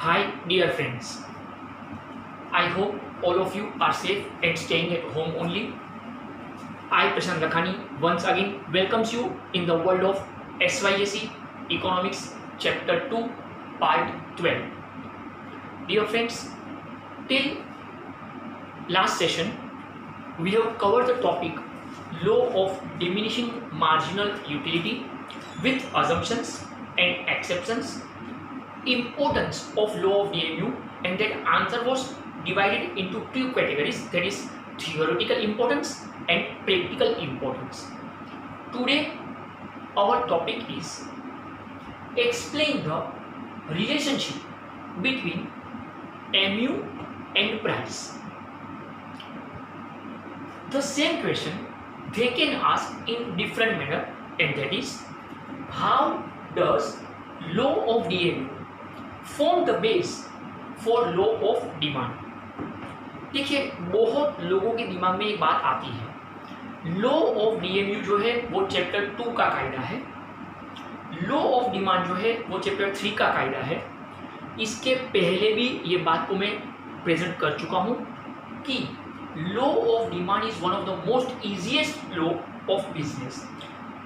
Hi, dear friends. I hope all of you are safe and staying at home only. I, Prashant Lakhani, once again welcomes you in the world of SYSE Economics Chapter 2, Part 12. Dear friends, till last session, we have covered the topic Law of Diminishing Marginal Utility with assumptions and exceptions, importance of law of DMU, and that answer was divided into two categories, that is theoretical importance and practical importance. Today our topic is explain the relationship between MU and price. The same question they can ask in different manner, and that is how does law of DMU form the base for law of demand. देखिए, बहुत लोगों के दिमाग में एक बात आती है, लॉ ऑफ डीएमयू जो है वो चैप्टर 2 का कायदा है, लॉ ऑफ डिमांड जो है वो चैप्टर 3 का कायदा है. इसके पहले भी ये बात को मैं प्रेजेंट कर चुका हूँ कि law of demand is one of the most easiest law of business.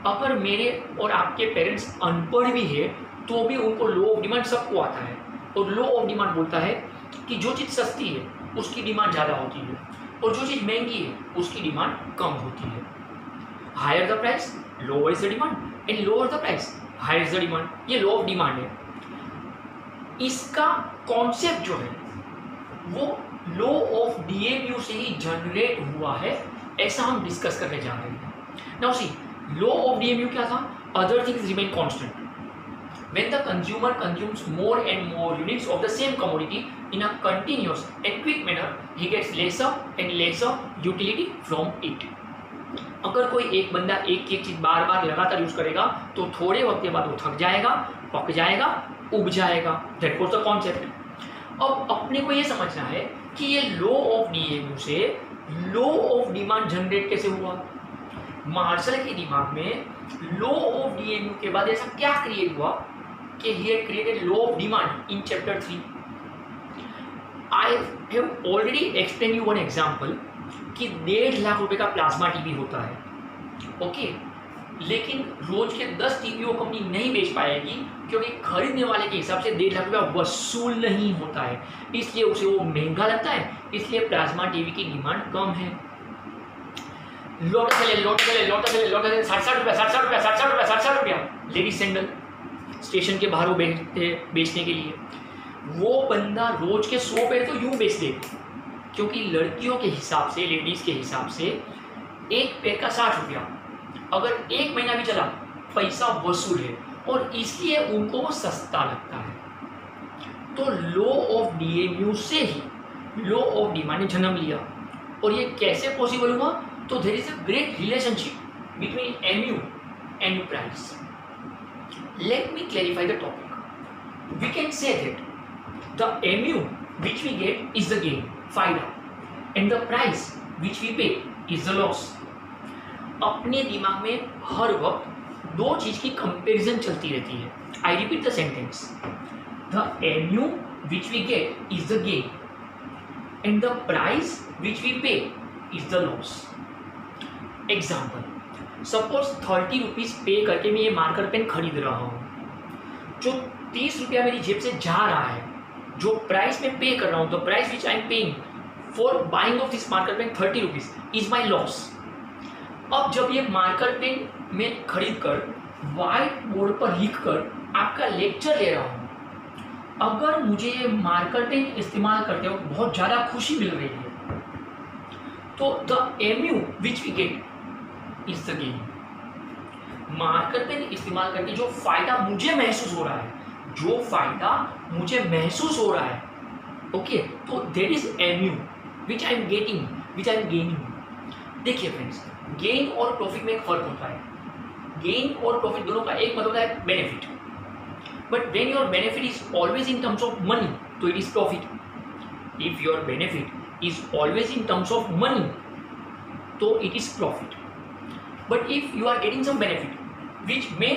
अगर मेरे और आपके पेरेंट्स अनपढ़ भी है तो भी उनको लॉ ऑफ डिमांड सबको आता है, और लॉ ऑफ डिमांड बोलता है कि जो चीज़ सस्ती है उसकी डिमांड ज़्यादा होती है और जो चीज़ महंगी है उसकी डिमांड कम होती है. Higher the price lower is the demand and lower the price higher is the demand. ये लॉ ऑफ डिमांड है. इसका कॉन्सेप्ट जो है वो लॉ ऑफ डीएमयू से ही जनरेट हुआ है, ऐसा हम डिस्कस करने जा रहे हैं. Now see, law of DMU क्या था? Other things remain constant. When the consumer consumes more and more units of the same commodity in a continuous and quick manner, he gets lesser and lesser utility from it. अगर कोई एक बंदा एक चीज़ बार बार लगातार use करेगा तो थोड़े वक्त के बाद वो थक जाएगा, पक जाएगा, उब जाएगा. That was the concept. अब अपने को ये समझना है कि ये लॉ ऑफ डीएमयू से लॉ ऑफ डिमांड जनरेट कैसे हुआ. मार्शल के दिमाग में लॉ ऑफ डीएमयू के बाद ऐसा क्या क्रिएट हुआ कि he had created law of demand in chapter 3. I have already explained you one example कि 1.5 लाख रुपए का प्लाज्मा टीवी होता है, ओके, लेकिन रोज के 10 टीवी वो कंपनी नहीं बेच पाएगी क्योंकि खरीदने वाले के हिसाब से 1.5 लाख रुपया वसूल नहीं होता है, इसलिए उसे वो महंगा लगता है, इसलिए प्लाज्मा टीवी की डिमांड कम है. लोटस ले 60 रुपया लेडीज सैंडल स्टेशन के बाहर वो बेचने के लिए. वो बंदा रोज के 100 पेड़ तो यूं बेच दे, क्योंकि लड़कियों के हिसाब से, लेडीज के हिसाब से एक पेड़ का 60 रुपया, अगर एक महीना भी चला पैसा वसूल है और इसलिए उनको वो सस्ता लगता है. तो लॉ ऑफ डीएमयू से ही लॉ ऑफ डिमांड ने जन्म लिया. और ये कैसे पॉसिबल हुआ? तो there is a great relationship between MU and price. Let me clarify the topic. We can say that the MU which we get is the gain, फायदा, and the price which we pay is the loss. अपने दिमाग में हर वक्त दो चीज की comparison चलती रहती है. I repeat the sentence. The MU which we get is the gain, and the price which we pay is the loss. Example. Suppose 30 rupees पे करके मैं ये मार्कर पेन खरीद रहा हूँ. जो 30 रुपया मेरी जेब से जा रहा है, जो प्राइस में पे कर रहा हूँ, the price which I am paying for buying of this marker pen 30 rupees is my loss. अब जब ये मार्कर पेन मैं खरीद कर व्हाइट बोर्ड पर लिख कर आपका लेक्चर ले रहा हूँ, अगर मुझे ये मार्कर पेन इस्तेमाल करते वक्त बहुत ज़्यादा खुशी मिल रही है तो the MU which we get is the gain. Marker pen इस्तेमाल करके जो फायदा मुझे महसूस हो रहा है, जो फायदा मुझे महसूस हो रहा है, ओके, तो that is MU which I am getting, which I M gaining. देखिए फ्रेंड्स, गेन और प्रॉफिट में एक फर्क होता है. गेन और प्रॉफिट दोनों का एक मतलब होता है benefit, but when your benefit is always in terms of money तो it is profit. If your benefit is always in terms of money तो it is profit. But if you are getting some benefit which may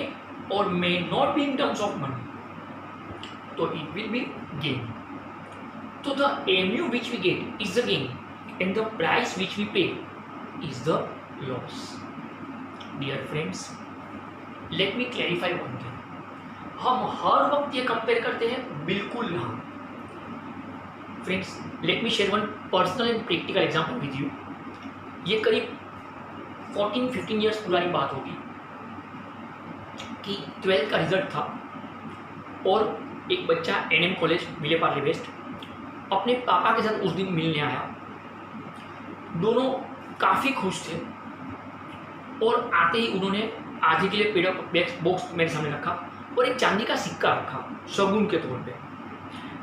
or may not be in terms of money, तो it will be gain. तो the MU which we get is the gain and the price which we pay is the loss. Dear friends, let me clarify one thing. हम हर वक्त ये compare करते हैं? बिल्कुल नहीं. Friends, let me share one personal and practical example with you. ये करीब 14-15 years पुरानी बात होगी कि 12th का रिजल्ट था और एक बच्चा NM college Vile Parle waste अपने पापा के साथ उस दिन मिलने आया. दोनों काफ़ी खुश थे और आते ही उन्होंने आधे के लिए पेड़ बॉक्स मेरे सामने रखा और एक चांदी का सिक्का रखा शगुन के तौर पे.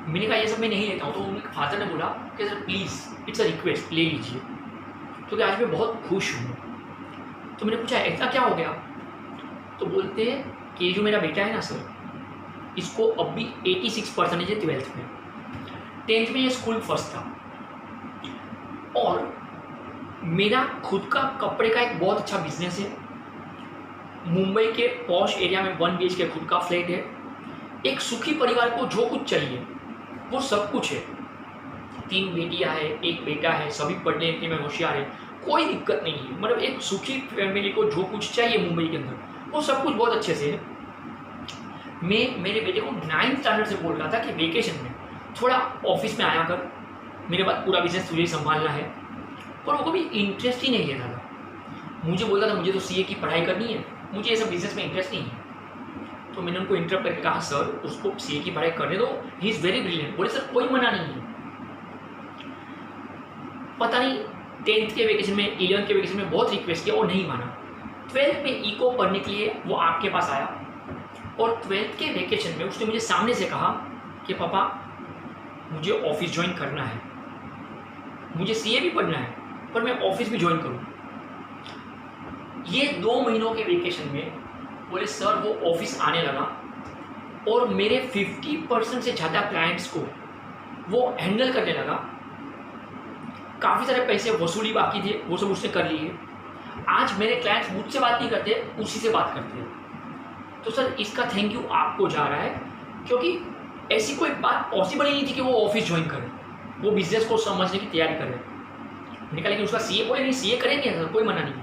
मैंने कहा ये सब मैं नहीं लेता हूँ. तो उनके फादर ने बोला कि sir please, it's a request, ले लीजिए क्योंकि आज मैं बहुत खुश हूँ. तो मैंने पूछा ऐसा क्या हो गया? तो बोलते हैं कि ये जो मेरा बेटा है ना सर, इसको अब भी 86% है 12th में. 10th में ये स्कूल फर्स्ट था और मेरा खुद का कपड़े का एक बहुत अच्छा बिजनेस है. मुंबई के पॉश एरिया में 1 BHK खुद का फ्लैट है. एक सुखी परिवार को जो कुछ चाहिए वो सब कुछ है. 3 बेटियां है, 1 बेटा है, सभी पढ़ने लिखने में होशियार है, कोई दिक्कत नहीं है. मतलब एक सुखी फैमिली को जो कुछ चाहिए मुंबई के अंदर वो सब कुछ बहुत अच्छे से है. मैं मेरे बेटे को 9th स्टैंडर्ड से बोल रहा था कि वेकेशन में थोड़ा ऑफिस में आया कर, मेरे बाद पूरा बिजनेस तुझे संभालना है. पर वो कभी इंटरेस्ट ही नहीं लेता था. मुझे बोलता था मुझे तो CA की पढ़ाई करनी है, मुझे ये सब बिजनेस में इंटरेस्ट नहीं है. तो मैंने उनको इंटरप्ट करके कहा सर उसको CA की पढ़ाई करने दो, ही इज़ वेरी ब्रिलियंट. बोले सर कोई मना नहीं है. पता नहीं 10th के वेकेशन में 11th के वेकेशन में बहुत रिक्वेस्ट किया और नहीं माना. 12th में इको पढ़ने के लिए वो आपके पास आया और 12th के वेकेशन में उसने मुझे सामने से कहा कि पापा मुझे ऑफिस ज्वाइन करना है, मुझे CA भी पढ़ना है पर मैं ऑफिस भी ज्वाइन करूँ. ये 2 महीनों के वेकेशन में बोले सर वो ऑफिस आने लगा और मेरे 50% से ज़्यादा क्लाइंट्स को वो हैंडल करने लगा. काफ़ी सारे पैसे वसूली बाकी थे, वो सब उसने कर लिए. आज मेरे क्लाइंट्स मुझसे बात नहीं करते, उसी से बात करते हैं. तो सर इसका थैंक यू आपको जा रहा है क्योंकि ऐसी कोई बात पॉसिबल ही नहीं थी कि वो ऑफिस ज्वाइन करे, वो बिजनेस को समझने की तैयारी करे. मैंने कहा लेकिन उसका CA बोले नहीं CA करेंगे सर, कोई मना नहीं.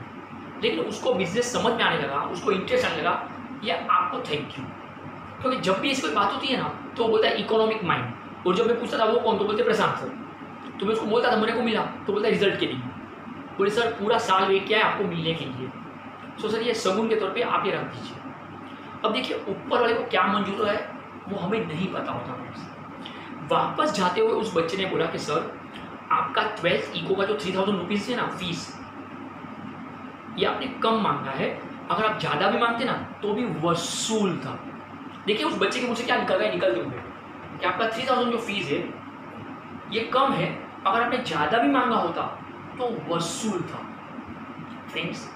लेकिन उसको बिजनेस समझ में आने लगा, उसको इंटरेस्ट आने लगा. या आपको थैंक यू. क्योंकि जब भी ऐसी कोई बात होती है ना तो वो बोलता है इकोनॉमिक माइंड. और जब मैं पूछता था वो कौन, तो बोलते प्रशांत सर. तो मैं उसको बोलता था मेरे को मिला, तो बोलता रिजल्ट के लिए. बोले सर पूरा साल वेट किया है आपको मिलने के लिए. सो सर ये शगुन के तौर पे आप ये रख दीजिए. अब देखिए ऊपर वाले को क्या मंजूर है वो हमें नहीं पता होता. वापस जाते हुए उस बच्चे ने बोला कि सर आपका 12th इको का जो 3000 रुपीज़ है ना फीस, ये आपने कम मांगा है. अगर आप ज़्यादा भी मांगते ना तो भी वसूल था. देखिए उस बच्चे के मुझसे क्या निकल गया निकलते हुए कि आपका 3000 जो फीस है ये कम है, अगर आपने ज़्यादा भी मांगा होता तो वसूल था. फ्रेंड्स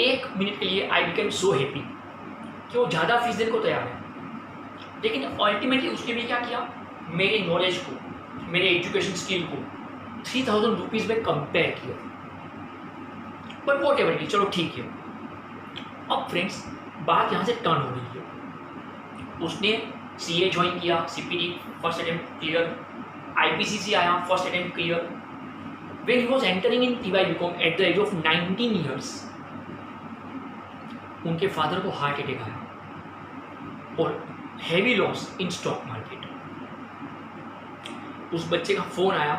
1 मिनट के लिए आई बिकेम सो हैप्पी कि वो ज़्यादा फीस देने को तैयार है. लेकिन अल्टीमेटली उसने भी क्या किया, मेरे नॉलेज को, मेरे एजुकेशन स्किल को 3000 रुपीज़ में कंपेयर किया. पर वॉट एवर की, चलो ठीक है. अब फ्रेंड्स बात यहाँ से टर्न हो रही है. उसने CA ज्वाइन किया, CPD first attempt clear, IPCC आया first attempt clear. When he was entering in TY BCom at the age of 19 years, उनके फादर को हार्ट अटैक आया और heavy loss in stock market. उस बच्चे का फ़ोन आया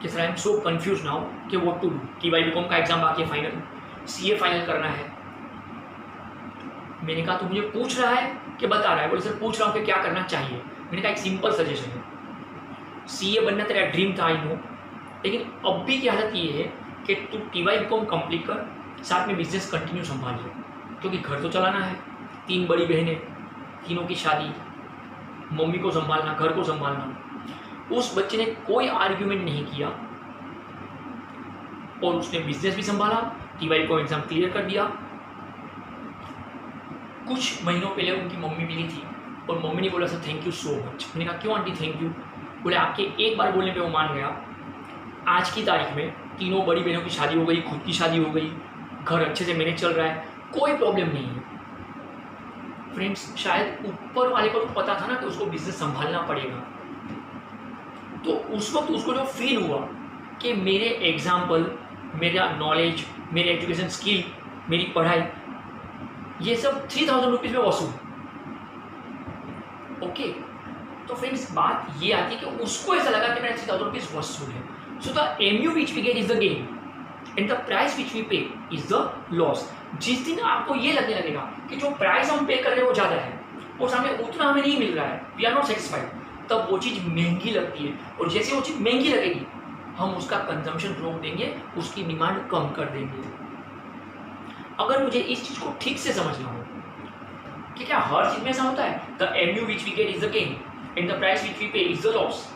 कि sir I am so confuse now कि what to do. TY BCom का एग्जाम बाकी है, फाइनल CA फाइनल करना है. मैंने कहा तो मुझे पूछ रहा है कि बता रहा है. बोले सर पूछ रहा हूँ कि क्या करना चाहिए. मैंने कहा एक सिंपल सजेशन है, CA बनना तेरा ड्रीम था आई नो, लेकिन अब भी की हालत ये है कि तू TY BCom कंप्लीट कर, साथ में बिजनेस कंटिन्यू संभाल ले क्योंकि घर तो चलाना है. 3 बड़ी बहनें, तीनों की शादी, मम्मी को संभालना, घर को संभालना. उस बच्चे ने कोई आर्ग्यूमेंट नहीं किया और उसने बिजनेस भी संभाला, TY BCom एग्जाम क्लियर कर दिया. कुछ महीनों पहले उनकी मम्मी मिली थी और मम्मी ने बोला sir thank you so much. मैंने कहा क्यों आंटी थैंक यू. बोले आपके एक बार बोलने पे वो मान गया. आज की तारीख में तीनों बड़ी बहनों की शादी हो गई, खुद की शादी हो गई, घर अच्छे से मैनेज चल रहा है, कोई प्रॉब्लम नहीं है. फ्रेंड्स शायद ऊपर वाले को तो पता था ना कि उसको बिजनेस संभालना पड़ेगा, तो उस वक्त उसको जो फील हुआ कि मेरे एग्जाम्पल, मेरा नॉलेज, मेरे एजुकेशन स्किल, मेरी पढ़ाई, ये सब 3000 रुपीज़ में वसूल। ओके, तो फ्रेंड्स बात ये आती है कि उसको ऐसा लगा कि मेरा 3000 रुपीज़ वसूल है। So the MU which we get is the gain and the price which we pay is the loss. जिस दिन आपको ये लगने लगेगा कि जो प्राइस हम पे कर रहे हैं वो ज़्यादा है और सामने उतना हमें नहीं मिल रहा है, वी आर नॉट सेटिस्फाइड, तब वो चीज़ महंगी लगती है। और जैसे वो चीज़ महंगी लगेगी हम उसका कंजम्पशन रोक देंगे, उसकी डिमांड कम कर देंगे। अगर मुझे इस चीज़ को ठीक से समझना हो कि क्या हर चीज़ में ऐसा होता है, the MU which we get is the gain and the price which we pay is the loss.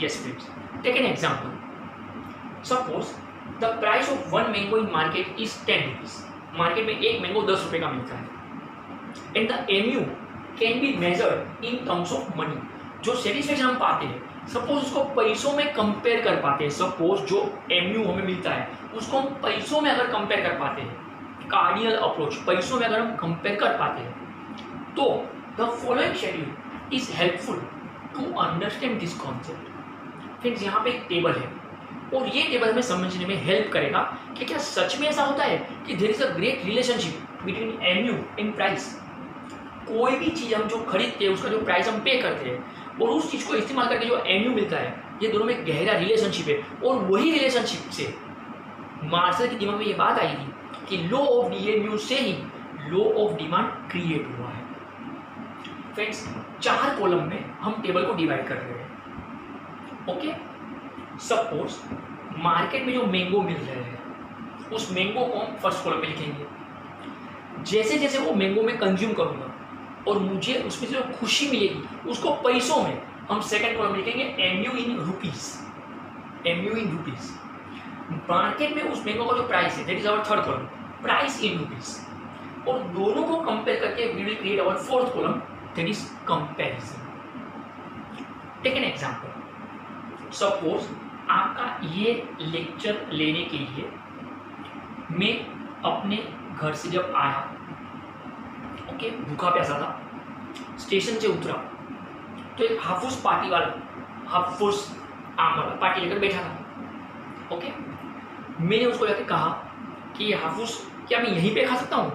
Yes friends, take an example. Suppose the price of one mango in market is 10 rupees. Market में एक mango 10 रुपये का मिलता है and the MU can be measured in terms of money. जो satisfaction हम पाते हैं, सपोज उसको पैसों में कंपेयर कर पाते हैं, सपोज जो एमयू हमें मिलता है उसको हम पैसों में अगर कंपेयर कर पाते हैं, कार्डिनल अप्रोच पैसों में अगर हम कंपेयर कर पाते हैं, तो the following schedule is helpful to understand this concept. Friends यहाँ पे एक टेबल है और ये टेबल हमें समझने में हेल्प करेगा कि क्या सच में ऐसा होता है कि there is a great relationship between MU and price. कोई भी चीज़ हम जो खरीदते हैं उसका जो प्राइस हम पे करते हैं और उस चीज़ को इस्तेमाल करके जो एमयू मिलता है, ये दोनों में गहरा रिलेशनशिप है। और वही रिलेशनशिप से मार्शल के दिमाग में ये बात आई थी कि लॉ ऑफ एमयू से ही लॉ ऑफ डिमांड क्रिएट हुआ है। फ्रेंड्स 4 कॉलम में हम टेबल को डिवाइड कर रहे हैं। ओके, सपोज मार्केट में जो मैंगो मिल रहे हैं उस मैंगो को हम फर्स्ट कॉलम में लिखेंगे। जैसे जैसे वो मैंगो में कंज्यूम करूँगा और मुझे उसमें से जो खुशी मिलेगी उसको पैसों में हम सेकंड कॉलम में लिखेंगे MU in rupees. MU in rupees. Market में उस मैंगो का जो प्राइस है that is our third column, price in rupees. और दोनों को कंपेयर करके we will create our fourth column that is comparison. Take an example. Suppose आपका ये लेक्चर लेने के लिए मैं अपने घर से जब आया, ओके, भूखा प्यासा था, स्टेशन से उतरा तो एक हाफूस पार्टी वाला, हाफूस आम वाला पार्टी लेकर बैठा था। ओके, मैंने उसको जाके कहा कि ये हाफूस क्या मैं यहीं पे खा सकता हूँ?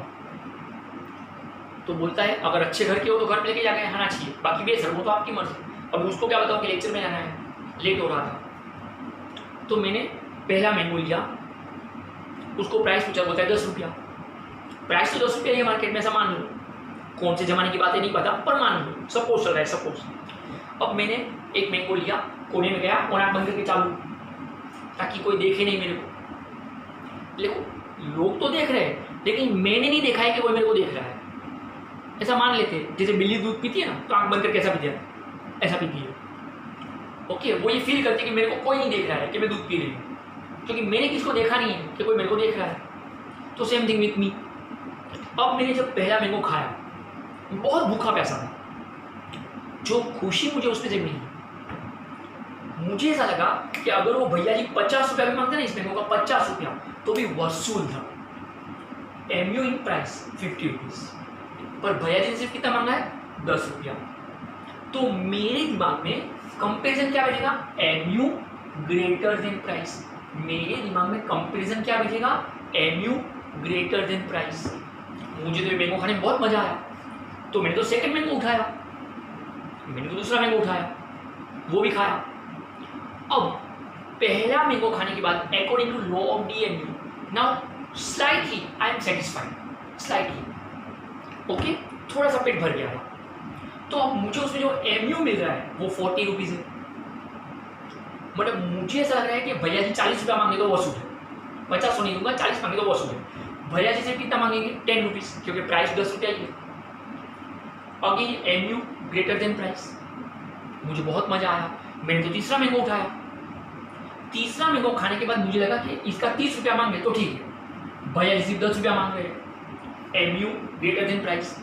तो बोलता है अगर अच्छे घर के हो तो घर पे लेके जाके खाना चाहिए, बाकी बेसर वो तो आपकी मर्जी। अब उसको क्या बताओ कि लेक्चर में जाना है, लेट हो रहा था, तो मैंने पहला मैंगो लिया, उसको प्राइस पूछा, बोलता है 10 रुपया। प्राइस तो 10 रुपया है मार्केट में, ऐसा मान लो, कौन से ज़माने की बात है नहीं पता, पर मान लो सपोज चल रहा है, सपोज। अब मैंने एक मैंगो लिया, कोने में गया और आँख बंद करके चालू, ताकि कोई देखे नहीं मेरे को। देखो लोग तो देख रहे हैं लेकिन मैंने नहीं देखा है कि कोई मेरे को देख रहा है। ऐसा मान लेते हैं जैसे बिल्ली दूध पीती है ना, तो आँख बंद करके ऐसा पीती है, ऐसा पीती है। ओके, वो ये फील करती है कि मेरे को कोई नहीं देख रहा है कि मैं दूध पी रही हूँ, क्योंकि मैंने किसको देखा नहीं है कि कोई मेरे को देख रहा है। तो सेम थिंग विथ मी। अब मैंने जब पहला मैंगो खाया, बहुत भूखा प्यासा था, जो खुशी मुझे उसमें से मिली, मुझे ऐसा लगा कि अगर वो भैया जी 50 रुपया भी मांगते ना इस मैंगो का, 50 रुपया तो भी वसूल था। एमयू इन प्राइस 50 रुपीज़, पर भैया जी ने सिर्फ कितना मांगा है, 10 रुपया। तो मेरे दिमाग में कंपेरिजन क्या बैठेगा, एमयू ग्रेटर देन प्राइस। मेरे दिमाग में कंपेरिजन क्या बैठेगा, एमयू ग्रेटर देन प्राइस। मुझे तो ये मैंगो खाने में बहुत मजा आया, तो मैंने तो सेकंड मैंगो उठाया, मैंने तो दूसरा मैंगो उठाया, वो भी खाया। अब पहला मैंगो खाने के बाद according to law of DMU, now slightly I am satisfied, slightly. Okay, थोड़ा सा पेट भर गया है। तो अब मुझे उसमें जो एमयू मिल रहा है वो 40 रुपीज़ है। मतलब मुझे ऐसा लग रहा है कि भैया जी 40 रुपया मांगे तो वसूल है, 50 नहीं दूंगा, 40 मांगे तो वसूल है। भैया जी से कितना मांगेंगे, 10 रुपीज़, क्योंकि प्राइस 10 रुपया ही है। Again MU greater than price, मुझे बहुत मजा आया, मैंने तो तीसरा मैंगो उठाया। तीसरा मैंगो खाने के बाद मुझे लगा कि इसका 30 रुपया मांगे तो ठीक है, भैया जी सिर्फ 10 रुपया मांग रहे हैं, एमयू ग्रेटर देन प्राइस।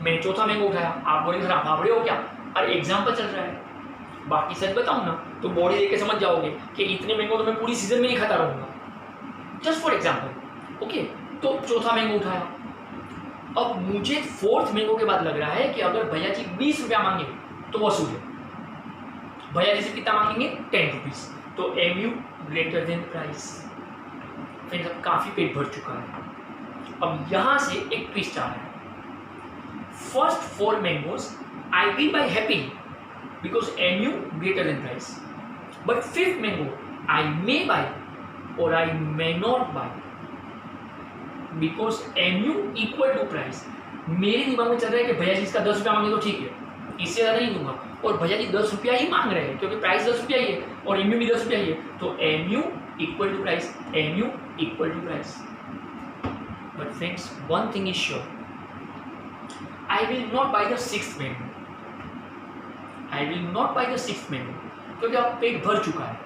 मैंने चौथा मैंगो उठाया। आप बोलेंगे सर आप भावड़े हो क्या, अरे एग्जाम्पल चल रहा है, बाकी सच बताऊँ ना तो बॉडी देख के समझ जाओगे कि इतने मैंगो तो मैं पूरी सीजन में नहीं खाता रहूँगा, जस्ट फॉर एग्जाम्पल। ओके, तो चौथा मैंगो उठाया, अब मुझे फोर्थ मैंगो के बाद लग रहा है कि अगर भैया जी 20 रुपया मांगे तो वसूल है। भैया जी से कितना मांगेंगे 10 रुपीज, तो MU greater than price. Friends अब काफी पेट भर चुका है। अब यहां से एक ट्विस्ट आ रहा है। First 4 mangoes I will buy happy because MU greater than price, but 5th mango I may buy और I may not buy because MU equal to price. मेरे दिमाग में चल रहा है कि भैया जी इसका 10 रुपया मांगे तो ठीक है, इससे ज़्यादा नहीं दूंगा, और भैया जी 10 रुपया ही मांग रहे हैं क्योंकि प्राइस 10 रुपया ही है और MU भी 10 रुपया ही है, तो MU equal to price, MU equal to price. But friends one thing is sure, I will not buy the 6th mango, I will not buy the 6th mango क्योंकि अब पेट भर चुका है।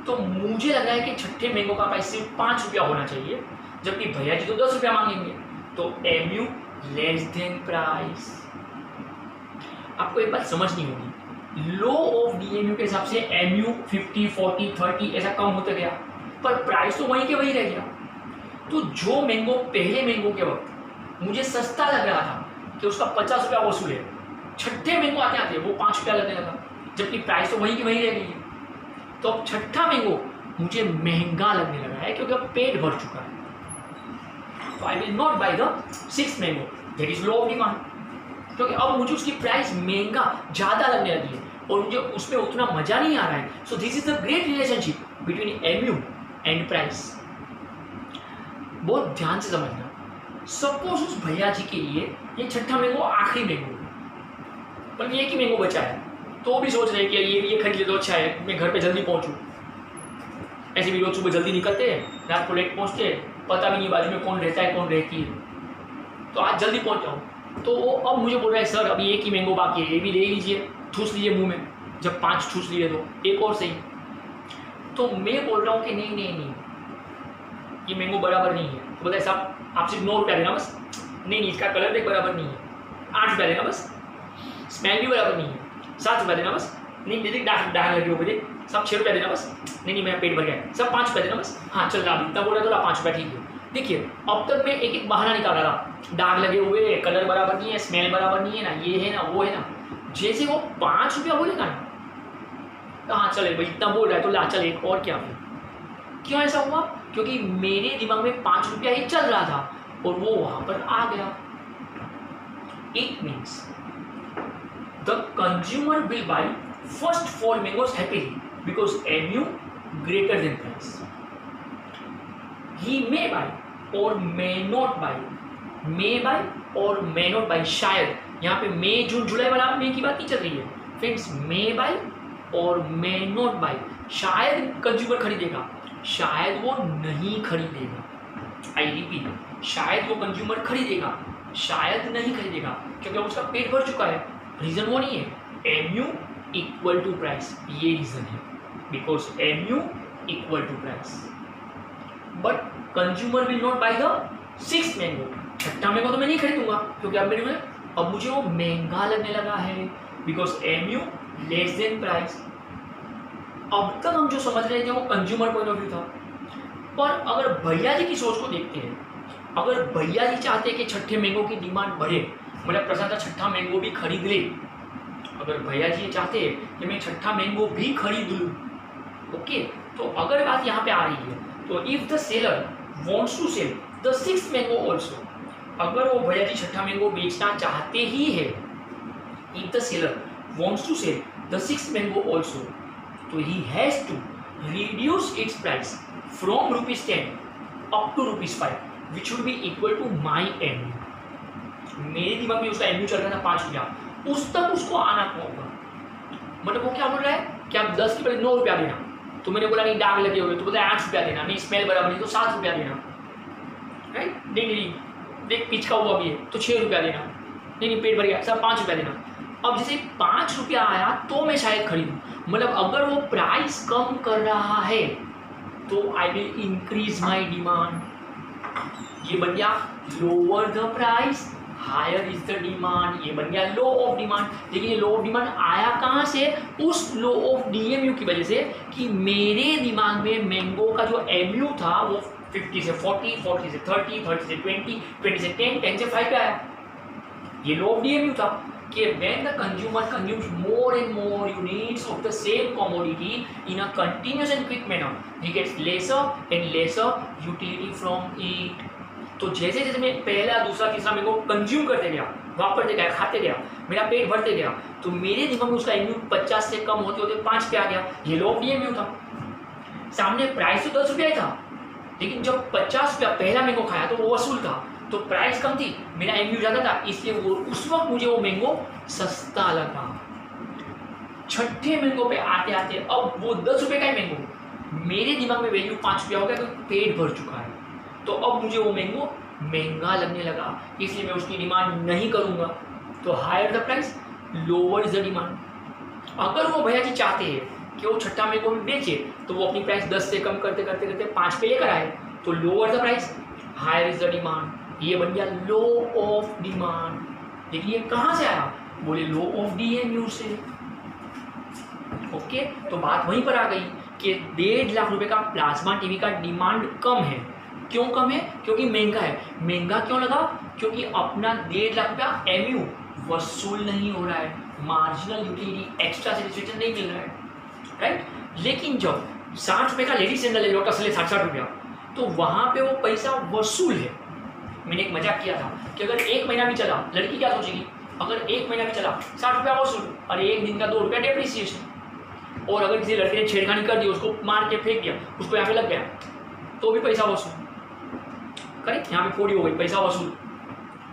तो मुझे लग रहा है कि छठे मैंगो का प्राइस सिर्फ 5 रुपया होना चाहिए, जबकि भैया जी तो 10 रुपया मांगेंगे, तो MU लेस देन प्राइस। आपको एक बात समझनी होगी, लो ऑफ DMU के हिसाब से MU 50, 40, 30 ऐसा कम होता गया, पर प्राइस तो वहीं के वहीं रह गया। तो जो मैंगो पहले मैंगो के वक्त मुझे सस्ता लग रहा था कि उसका 50 रुपया वसूल है, छठे मैंगो आते आते वो 5 रुपया लगने लगा, जबकि प्राइस तो वहीं की वहीं रह गई है। तो अब छठा मैंगो मुझे महंगा लगने लगा है क्योंकि अब पेट भर चुका है। तो I will not buy the 6th mango, that is low of demand, क्योंकि अब मुझे उसकी प्राइस महंगा ज़्यादा लगने लगी है और मुझे उसमें उतना मजा नहीं आ रहा है। सो this is the great relationship between MU and price. बहुत ध्यान से समझना, सपोज उस भैया जी के लिए ये छठा मैंगो आखिरी मैंगो, पर एक ही मैंगो बचा है, तो वो भी सोच रहे हैं कि ये खरीद ले तो अच्छा है, मैं घर पे जल्दी पहुंचूं। ऐसे भी लोग सुबह जल्दी निकलते हैं, रात को लेट पहुंचते हैं, पता भी नहीं बाजू में कौन रहता है कौन रहती है, तो आज जल्दी पहुंच जाऊँ। तो वो अब मुझे बोल रहा है सर अभी एक ही मैंगो बाकी है, ये भी ले लीजिए, ठूस लीजिए मुंह में, जब 5 ठूस लिए तो एक और सही। तो मैं बोल रहा हूँ कि नहीं नहीं नहीं, ये मैंगो बराबर नहीं है। तो बोलता है साहब आप सिर्फ 9 रुपया देना बस। नहीं नहीं, इसका कलर देख बराबर नहीं है, 8 रुपया देना बस। स्मेल भी बराबर नहीं है, 7 रुपया देना बस। नहीं दीदी डाक लगी हो मुझे, सब 6 रुपया देना बस। नहीं मेरा पेट भर गया, सब 5 रुपया देना बस। हाँ चल रहा, इतना बोल रहा तो 5 रुपया ठीक है। देखिए अब तक मैं एक एक बहाना निकाल रहा था, दाग लगे हुए, कलर बराबर नहीं है, स्मेल बराबर नहीं है ना, ये है ना वो है ना। जैसे वो 5 रुपया बोलेगा ना, तो हाँ चले भाई इतना बोल रहा है तो ला चल एक और क्या फिर। क्यों ऐसा हुआ? क्योंकि मेरे दिमाग में 5 रुपया ही चल रहा था और वो वहां पर आ गया। It means the consumer will by first 4 mangoes happily because MU greater than price. He may buy or may not buy, may buy or may not buy। शायद यहाँ पे मई जून जुलाई वाला मई की बात नहीं चल रही है फ्रेंड्स, may buy और may not buy। शायद कंज्यूमर खरीदेगा, शायद वो नहीं खरीदेगा। आई रिपीट, शायद वो कंज्यूमर खरीदेगा, शायद नहीं खरीदेगा, क्योंकि उसका पेट भर चुका है। रीजन वो नहीं है MU इक्वल टू प्राइस, ये रीजन है because MU equal to price. But consumer will not buy the 6th mango. छठा मैंगो तो मैं नहीं खरीदूंगा क्योंकि अब मुझे वो महंगा लगने लगा है because MU less than price. अब तक हम जो समझ रहे थे वो कंज्यूमर पॉइंट ऑफ व्यू था, पर अगर भैया जी की सोच को देखते हैं, अगर भैया जी चाहते हैं कि छठे मैंगो की डिमांड बढ़े, मतलब प्रशांत छठा मैंगो भी खरीद ले, अगर भैया जी ये चाहते हैं कि मैं छठा मैंगो भी खरीद लूँ, ओके, तो अगर बात यहाँ पे आ रही है तो if the seller wants to sell the 6th mango also, अगर वो भैया जी छठा मैंगो बेचना चाहते ही है, if the seller wants to sell the 6th mango also, तो he has to reduce its price from ₹10 up to ₹5 which would be equal to my MU। मेरे दिमाग में उसका MU चल रहा था 5 रुपया, उस तक उसको आना होगा। मतलब वो क्या बोल रहा है कि आप 10 के बदले 9 रुपया देना, तो मैंने बोला नहीं दाग लगे हुए, तो बोला 8 रुपया देना, नहीं स्मेल बराबर नहीं तो 7 रुपया देना, राइट। नहीं देख पिचका हुआ भी है तो 6 रुपया देना, नहीं पेट भर गया सब 5 रुपया देना। अब जैसे 5 रुपया आया तो मैं शायद खरीदूँ, मतलब अगर वो प्राइस कम कर रहा है तो I will increase my demand. ये बन गया lower the price higher is the demand, ये बन गया लो ऑफ डिमांड। लेकिन ये लो ऑफ डिमांड आया कहाँ से? उस लो ऑफ DMU की वजह से कि मेरे दिमाग में मैंगो का जो MU था वो 50 से 40, 40 से 30, 30 से 20, 20 से 10, 10 से 5 पे आया। ये लॉ ऑफ डीएमयू था कि when the consumer consumes more and more units of the same commodity in a continuous and quick manner, he gets lesser and lesser utility from it। तो जैसे जैसे मैं पहला दूसरा तीसरा मेरे को कंज्यूम करते गया, वापरते गया, खाते गया, मेरा पेट भरते गया, तो मेरे दिमाग में उसका एमयू 50 से कम होते होते 5 पे आ गया। ये लॉ ऑफ डीएमयू था। सामने प्राइस तो 10 रुपया ही था, लेकिन जब 50 रुपया पहला मैंगो खाया तो वो वसूल था, तो प्राइस कम थी, मेरा एमयू ज़्यादा था, इसलिए वो उस वक्त मुझे वो मैंगो सस्ता लगा। छठे मैंगो पे आते आते अब वो 10 रुपये का ही मैंगो मेरे दिमाग में वैल्यू 5 रुपया हो गया, तो पेट भर चुका है, तो अब मुझे वो मैंगो महंगा लगने लगा, इसलिए मैं उसकी डिमांड नहीं करूँगा। तो higher the price, lower is the demand. अगर वो भैया जी चाहते हैं कि वो छठा मैंगो में बेचे, तो वो अपनी प्राइस 10 से कम करते करते करते 5 पे लेकर आए, तो lower the price, higher is the demand. ये बन गया लॉ ऑफ डिमांड। लेकिन ये कहाँ से आया? बोले लॉ ऑफ डीएमयू से। ओके, तो बात वहीं पर आ गई कि 1.5 लाख रुपए का प्लाज्मा टीवी का डिमांड कम है। क्यों कम है? क्योंकि महंगा है। महंगा क्यों लगा? क्योंकि अपना 1.5 लाख रुपया एमयू वसूल नहीं हो रहा है, मार्जिनल यूटिलिटी एक्स्ट्रा सेटिस्फेक्शन नहीं मिल रहा है, राइट। लेकिन जब 60 रुपये का लेडीज सैंडल है लोटस ले 60 रुपया, तो वहाँ पे वो पैसा वसूल है। मैंने एक मजाक किया था कि अगर 1 महीना भी चला, लड़की क्या सोचेगी, अगर 1 महीना भी चला 60 रुपया वसूल, और 1 दिन का 2 रुपया डेप्रिसिएशन। और अगर किसी लड़के ने छेड़खानी कर दी, उसको मार के फेंक दिया, उसको यहाँ पे लग गया, तो भी पैसा वसूल। करेक्ट, यहाँ पे फोड़ी हो गई, पैसा वसूल,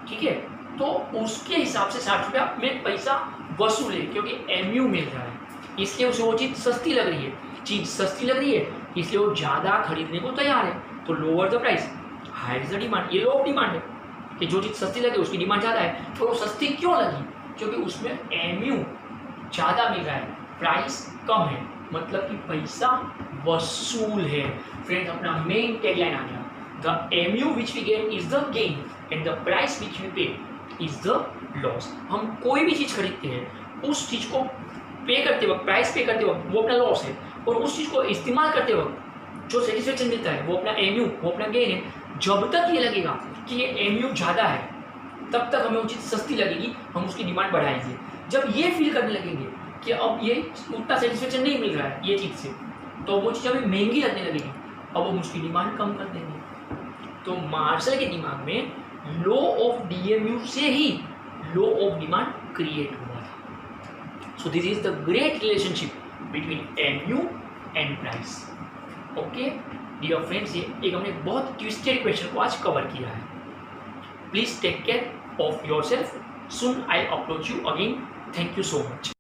ठीक है। तो उसके हिसाब से 60 रुपया में पैसा वसूल है, क्योंकि एमयू मिल रहा है, इसलिए उसे वो चीज़ सस्ती लग रही है। चीज़ सस्ती लग रही है, इसलिए वो ज़्यादा खरीदने को तैयार है। तो lower the price, higher is the demand. ये लॉ ऑफ डिमांड है कि जो चीज़ सस्ती लगे उसकी डिमांड ज़्यादा है। तो वो सस्ती क्यों लगी? क्योंकि उसमें एमयू ज़्यादा मिल रहा है, प्राइस कम है, मतलब कि पैसा वसूल है। फ्रेंड्स, अपना मेन टैगलाइन आ गया, the MU which we get is the gain and the price which we pay is the loss. हम कोई भी चीज़ खरीदते हैं, उस चीज़ को पे करते वक्त, प्राइस पे करते वक्त वो अपना लॉस है, और उस चीज़ को इस्तेमाल करते वक्त जो सेटिस्फेक्शन मिलता है वो अपना एमयू, वो अपना गेन है। जब तक ये लगेगा कि ये एमयू ज़्यादा है, तब तक हमें वो चीज़ सस्ती लगेगी, हम उसकी डिमांड बढ़ाएंगे। जब ये फील करने लगेंगे कि अब ये उतना सेटिस्फेक्शन नहीं मिल रहा है ये चीज़ से, तो वो चीज़ हमें महंगी लगने लगेगी, अब हम उसकी डिमांड कम कर देंगे। तो मार्शल के दिमाग में लॉ ऑफ डीएमयू से ही लॉ ऑफ डिमांड क्रिएट हुआ था। So this is the great relationship between MU and price. Okay dear friends, ये एक हमने बहुत ट्विस्टेड क्वेश्चन को आज कवर किया है। Please take care of yourself. Soon I approach you again. Thank you so much.